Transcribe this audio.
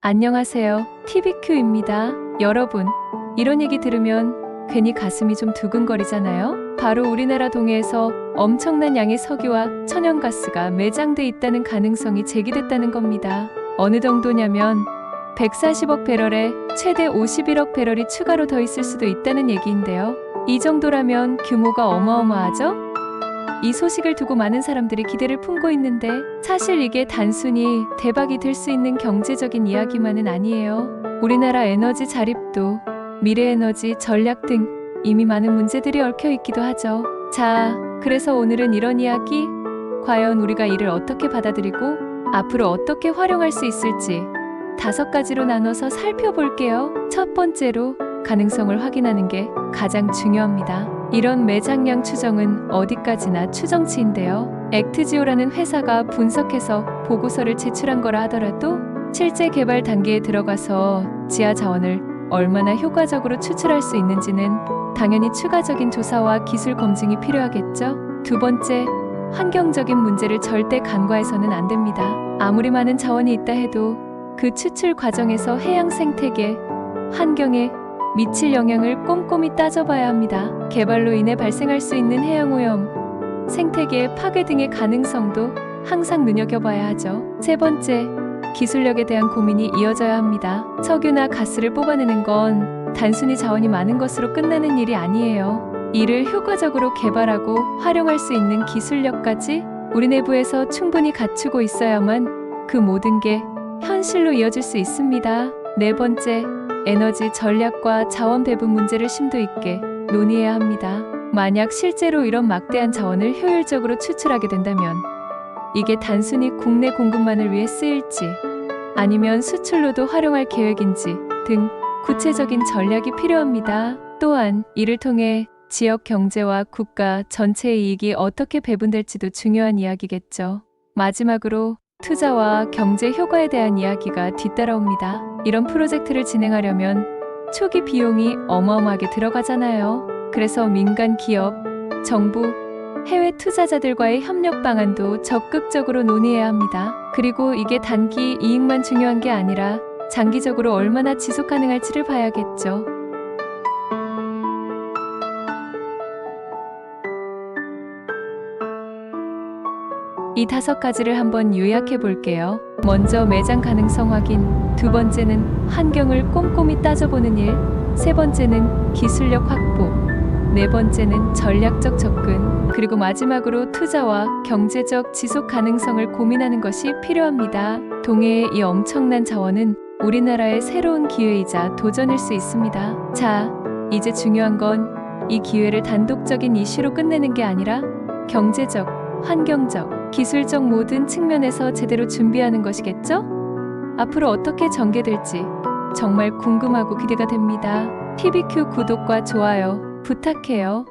안녕하세요. TVQ입니다. 여러분, 이런 얘기 들으면 괜히 가슴이 좀 두근거리잖아요? 바로 우리나라 동해에서 엄청난 양의 석유와 천연가스가 매장돼 있다는 가능성이 제기됐다는 겁니다. 어느 정도냐면 140억 배럴에 최대 51억 배럴이 추가로 더 있을 수도 있다는 얘기인데요. 이 정도라면 규모가 어마어마하죠? 이 소식을 두고 많은 사람들이 기대를 품고 있는데 사실 이게 단순히 대박이 될 수 있는 경제적인 이야기만은 아니에요. 우리나라 에너지 자립도, 미래 에너지 전략 등 이미 많은 문제들이 얽혀 있기도 하죠. 자, 그래서 오늘은 이런 이야기, 과연 우리가 이를 어떻게 받아들이고 앞으로 어떻게 활용할 수 있을지 5가지로 나눠서 살펴볼게요. 첫 번째로 가능성을 확인하는 게 가장 중요합니다. 이런 매장량 추정은 어디까지나 추정치인데요. 액트지오라는 회사가 분석해서 보고서를 제출한 거라 하더라도 실제 개발 단계에 들어가서 지하 자원을 얼마나 효과적으로 추출할 수 있는지는 당연히 추가적인 조사와 기술 검증이 필요하겠죠. 두 번째, 환경적인 문제를 절대 간과해서는 안 됩니다. 아무리 많은 자원이 있다 해도 그 추출 과정에서 해양 생태계, 환경에 미칠 영향을 꼼꼼히 따져봐야 합니다. 개발로 인해 발생할 수 있는 해양오염, 생태계의 파괴 등의 가능성도 항상 눈여겨봐야 하죠. 세 번째, 기술력에 대한 고민이 이어져야 합니다. 석유나 가스를 뽑아내는 건 단순히 자원이 많은 것으로 끝나는 일이 아니에요. 이를 효과적으로 개발하고 활용할 수 있는 기술력까지 우리 내부에서 충분히 갖추고 있어야만 그 모든 게 현실로 이어질 수 있습니다. 네 번째, 에너지 전략과 자원 배분 문제를 심도 있게 논의해야 합니다. 만약 실제로 이런 막대한 자원을 효율적으로 추출하게 된다면 이게 단순히 국내 공급만을 위해 쓰일지 아니면 수출로도 활용할 계획인지 등 구체적인 전략이 필요합니다. 또한 이를 통해 지역 경제와 국가 전체의 이익이 어떻게 배분될지도 중요한 이야기겠죠. 마지막으로 투자와 경제 효과에 대한 이야기가 뒤따라옵니다. 이런 프로젝트를 진행하려면 초기 비용이 어마어마하게 들어가잖아요. 그래서 민간 기업, 정부, 해외 투자자들과의 협력 방안도 적극적으로 논의해야 합니다. 그리고 이게 단기 이익만 중요한 게 아니라 장기적으로 얼마나 지속 가능할지를 봐야겠죠. 이 5가지를 한번 요약해 볼게요. 먼저 매장 가능성 확인, 두 번째는 환경을 꼼꼼히 따져보는 일, 세 번째는 기술력 확보, 네 번째는 전략적 접근, 그리고 마지막으로 투자와 경제적 지속 가능성을 고민하는 것이 필요합니다. 동해의 이 엄청난 자원은 우리나라의 새로운 기회이자 도전일 수 있습니다. 자, 이제 중요한 건 이 기회를 단독적인 이슈로 끝내는 게 아니라 경제적, 환경적, 기술적 모든 측면에서 제대로 준비하는 것이겠죠? 앞으로 어떻게 전개될지 정말 궁금하고 기대가 됩니다. TVQ 구독과 좋아요 부탁해요.